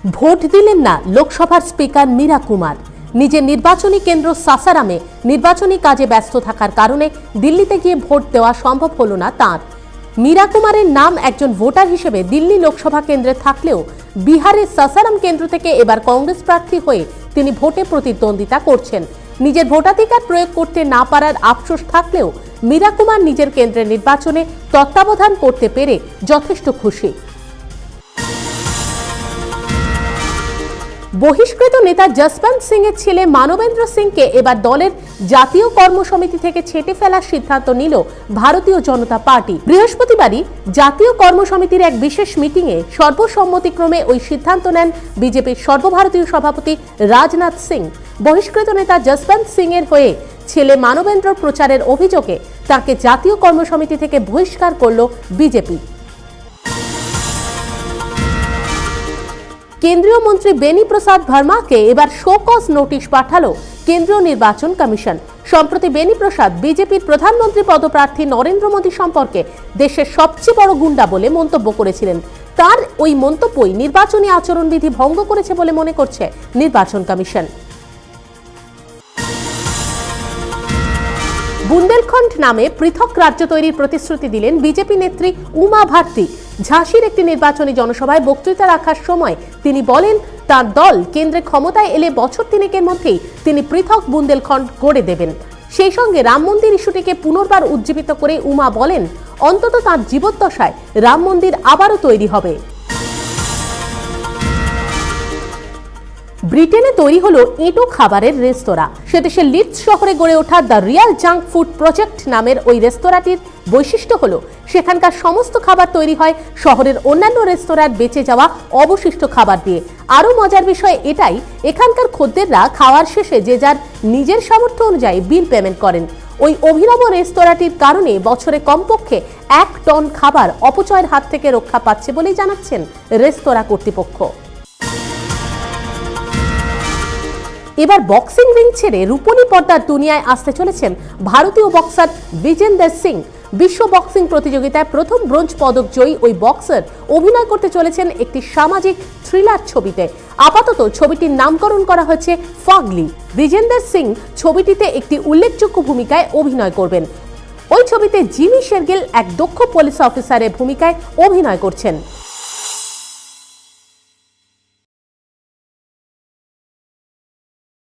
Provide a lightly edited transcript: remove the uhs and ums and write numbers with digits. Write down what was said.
Vote দিলেন না লোকসভার স্পিকার মীরা কুমার। নিজের নির্বাচনী কেন্দ্র সাসারামে নির্বাচনী কাজে ব্যস্ত থাকার কারণে দিল্লিতে গিয়ে ভোট দেওয়া সম্ভব হলো না তাঁর। মীরা কুমারের নাম একজন ভোটার হিসেবে দিল্লি লোকসভা কেন্দ্রে থাকলেও বিহারের সাসারাম কেন্দ্র থেকে এবার কংগ্রেস প্রার্থী হয়ে তিনি ভোটে প্রতিদ্বন্দ্বিতা করছেন। নিজের ভোটাধিকার প্রয়োগ করতে না পারার আফসোস থাকলেও মীরা কুমার নিজের কেন্দ্রের নির্বাচনে তত্ত্বাবধান করতে পেরে যথেষ্ট খুশি। বহিষ্কৃত নেতা যশবন্ত সিং এর ছেলে মানবেন্দ্র সিংকে এবার দলের জাতীয় কর্মসমিতি থেকে ছেঁটে ফেলার সিদ্ধান্ত নিল ভারতীয় জনতা পার্টি। বৃহস্পতিবারই জাতীয় কর্মসমিতির এক বিশেষ মিটিংয়ে সর্বসম্মতিক্রমে ওই সিদ্ধান্ত নেন বিজেপির সর্বভারতীয় সভাপতি রাজনাথ সিং। বহিষ্কৃত নেতা যশবন্ত সিং এর হয়ে ছেলে মানবেন্দ্র প্রচারের অভিযোগে তাকে জাতীয় কর্মসমিতি থেকে বহিষ্কার করল বিজেপি। কেন্দ্রীয় মন্ত্রী বেনি প্রসাদ ভার্মাকে এবার শো কজ নোটিশ পাঠালো কেন্দ্রীয় নির্বাচন কমিশন। সম্প্রতি বেনি প্রসাদ বিজেপির প্রধানমন্ত্রী পদপ্রার্থী নরেন্দ্র মোদী সম্পর্কে দেশের সবচেয়ে বড় গুন্ডা বলে মন্তব্য করেছিলেন। তার ওই মন্তব্যই নির্বাচনী আচরণবিধি ভঙ্গ করেছে বলে মনে করছে নির্বাচন কমিশন। বুন্দেলখণ্ড নামে পৃথক রাজ্য তৈরির প্রতিশ্রুতি দিলেন বিজেপি নেত্রী উমা ভারতী। ঝাঁসির একটি নির্বাচনী জনসভায় বক্তৃতা রাখার সময় তিনি বলেন, তার দল কেন্দ্রে ক্ষমতায় এলে বছর তিনেকের মধ্যেই তিনি পৃথক বুন্দেলখণ্ড গড়ে দেবেন। সেই সঙ্গে রাম মন্দির ইস্যুটিকে পুনর্বার উজ্জীবিত করে উমা বলেন, অন্তত তাঁর জীবদ্দশায় রাম মন্দির আবারও তৈরি হবে। ব্রিটেনে তৈরি হলো এঁটো খাবারের রেস্তোরাঁ। সেদেশের লিডস শহরে গড়ে ওঠা the Real junk food project নামের ওই রেস্তোরাঁটির বৈশিষ্ট্য হলো সেখানকার সমস্ত খাবার তৈরি হয় শহরের অন্যান্য রেস্তোরাঁর বেঁচে যাওয়া অবশিষ্ট খাবার দিয়ে। আরও মজার বিষয় এটাই, এখানকার খদ্দেররা খাওয়ার শেষে যে যার নিজের সামর্থ্য অনুযায়ী বিল পেমেন্ট করেন। ওই অভিনব রেস্তোরাঁটির কারণে বছরে কমপক্ষে 1 টন খাবার অপচয়ের হাত থেকে রক্ষা পাচ্ছে বলেই জানাচ্ছেন রেস্তোরাঁ কর্তৃপক্ষ। এবার বক্সিং রিং ছেড়ে রূপলী পর্দার দুনিয়ায় আসতে চলেছেন ভারতীয় বক্সার বিজেন্দর সিং। বিশ্ব বক্সিং প্রতিযোগিতায় প্রথম ব্রোঞ্জ পদক জয়ী ওই বক্সার অভিনয় করতে চলেছেন একটি সামাজিক থ্রিলার ছবিতে। আপাতত ছবিটির নামকরণ করা হয়েছে ফাগলি। বিজেন্দর সিং ছবিটিতে একটি উল্লেখযোগ্য ভূমিকায় অভিনয় করবেন। ওই ছবিতে জিমি শেরগিল এক দক্ষ পুলিশ অফিসারের ভূমিকায় অভিনয় করছেন।